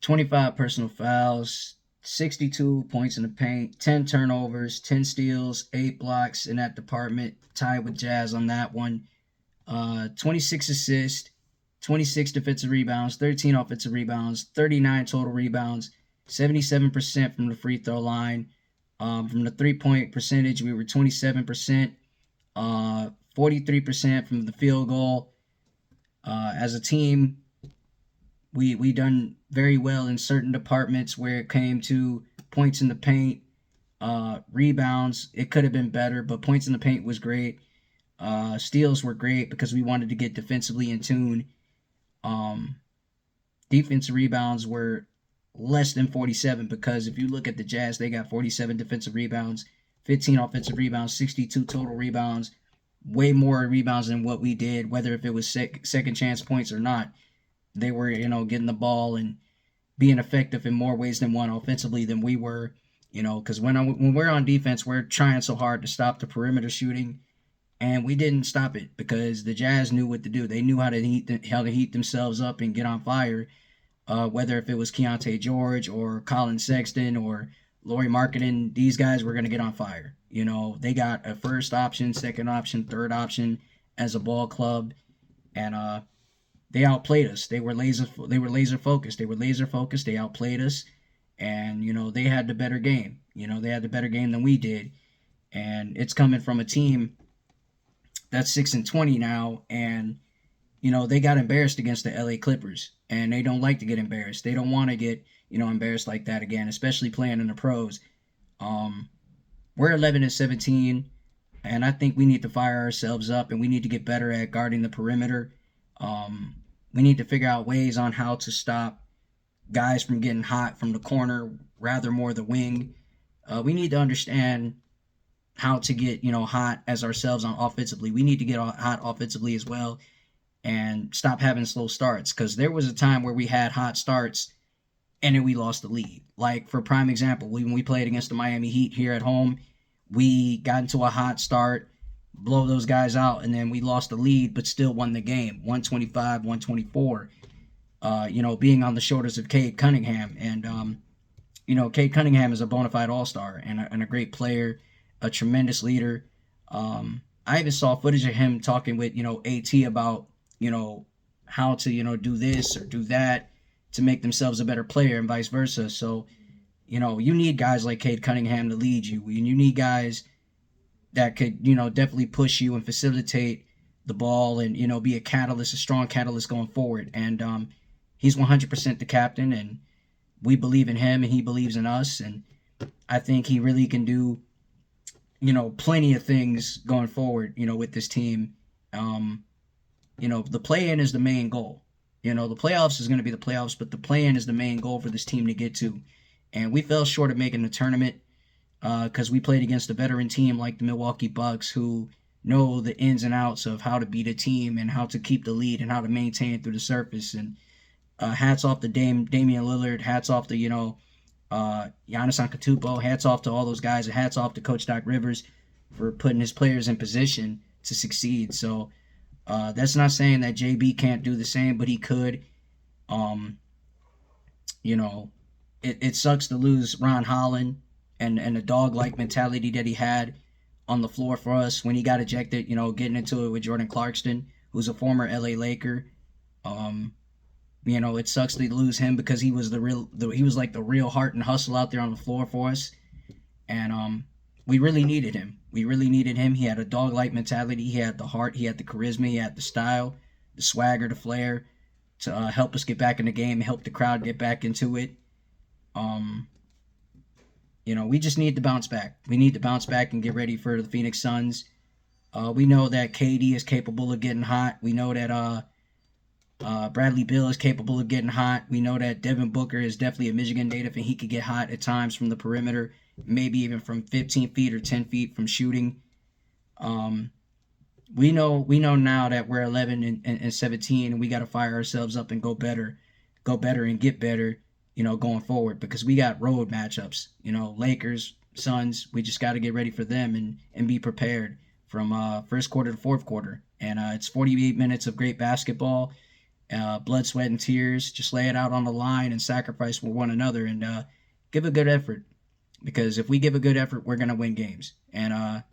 25 personal fouls, 62 points in the paint, 10 turnovers, 10 steals, 8 blocks in that department, tied with Jazz on that one. 26 assists, 26 defensive rebounds, 13 offensive rebounds, 39 total rebounds, 77% from the free throw line. From the 3-point percentage, we were 27%, 43% from the field goal. As a team, we done very well in certain departments where it came to points in the paint, rebounds. It could have been better, but points in the paint was great. Steals were great because we wanted to get defensively in tune. Um, Defensive rebounds were less than 47 because if you look at the Jazz, they got 47 defensive rebounds, 15 offensive rebounds, 62 total rebounds, way more rebounds than what we did, whether if it was second chance points or not. They were, getting the ball and being effective in more ways than one offensively than we were, because when we're on defense, we're trying so hard to stop the perimeter shooting, and we didn't stop it because the Jazz knew what to do. They knew how to heat themselves up and get on fire. Whether if it was Keontae George or Colin Sexton or Laurie Marketing, these guys were going to get on fire. They got a first option, second option, third option as a ball club, and they outplayed us. They were laser focused. They were laser focused. They outplayed us, and they had the better game. They had the better game than we did, and it's coming from a team that's 6-20 now, and they got embarrassed against the LA Clippers, and they don't like to get embarrassed. They don't want to get embarrassed like that again, especially playing in the pros. We're 11-17, and I think we need to fire ourselves up, and we need to get better at guarding the perimeter. We need to figure out ways on how to stop guys from getting hot from the corner, rather more the wing. We need to understand how to get hot as ourselves on offensively. We need to get hot offensively as well, and stop having slow starts. Because there was a time where we had hot starts and then we lost the lead. Like, for prime example, when we played against the Miami Heat here at home, we got into a hot start, blow those guys out, and then we lost the lead but still won the game, 125, 124. Being on the shoulders of Cade Cunningham. And, Cade Cunningham is a bona fide all-star and a great player, a tremendous leader. I even saw footage of him talking with, AT about, how to, do this or do that to make themselves a better player and vice versa. So, you need guys like Cade Cunningham to lead you. You need guys that could, definitely push you and facilitate the ball and, be a catalyst, a strong catalyst going forward. And he's 100% the captain, and we believe in him and he believes in us. And I think he really can do, plenty of things going forward, with this team. The play-in is the main goal. The playoffs is going to be the playoffs, but the play-in is the main goal for this team to get to. And we fell short of making the tournament because we played against a veteran team like the Milwaukee Bucks, who know the ins and outs of how to beat a team and how to keep the lead and how to maintain it through the surface. And hats off to Damian Lillard. Hats off to, Giannis Antetokounmpo. Hats off to all those guys. And hats off to Coach Doc Rivers for putting his players in position to succeed. So that's not saying that JB can't do the same, but he could. It sucks to lose Ron Holland and the dog-like mentality that he had on the floor for us when he got ejected, getting into it with Jordan Clarkson, who's a former LA Laker. It sucks to lose him because he was he was like the real heart and hustle out there on the floor for us. And we really needed him. We really needed him. He had a dog-like mentality. He had the heart. He had the charisma. He had the style, the swagger, the flair to help us get back in the game and help the crowd get back into it. We just need to bounce back. We need to bounce back and get ready for the Phoenix Suns. We know that KD is capable of getting hot. We know that Bradley Beal is capable of getting hot. We know that Devin Booker is definitely a Michigan native and he could get hot at times from the perimeter, maybe even from 15 feet or 10 feet from shooting. We know now that we're 11-17 and we got to fire ourselves up and go better and get better, going forward, because we got road matchups, Lakers, Suns. We just got to get ready for them and be prepared from first quarter to fourth quarter. And it's 48 minutes of great basketball. blood, sweat, and tears. Just lay it out on the line and sacrifice for one another, and give a good effort. Because if we give a good effort, we're gonna win games. And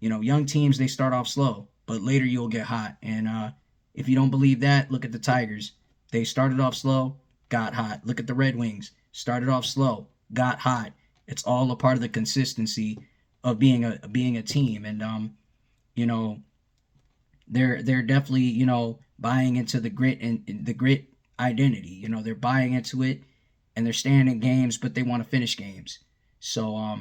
young teams, they start off slow, but later you'll get hot. And if you don't believe that, look at the Tigers. They started off slow, got hot. Look at the Red Wings. Started off slow, got hot. It's all a part of the consistency of being a team. And you know, they're definitely buying into the grit and the grit identity. They're buying into it, and they're staying in games, but they want to finish games. So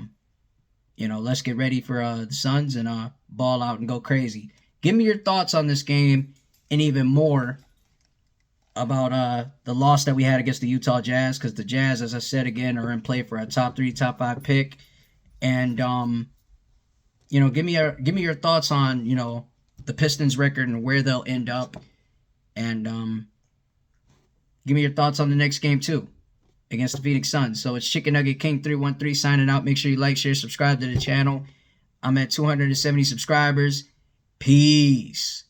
let's get ready for the Suns and ball out and go crazy. Give me your thoughts on this game, and even more about the loss that we had against the Utah Jazz, because the Jazz, as I said again, are in play for a top 3, top 5 pick. And give me your thoughts on the Pistons record and where they'll end up, and give me your thoughts on the next game too, against the Phoenix Suns. So it's Chicken Nugget King 313 signing out. Make sure you like, share, subscribe to the channel. I'm at 270 subscribers. Peace.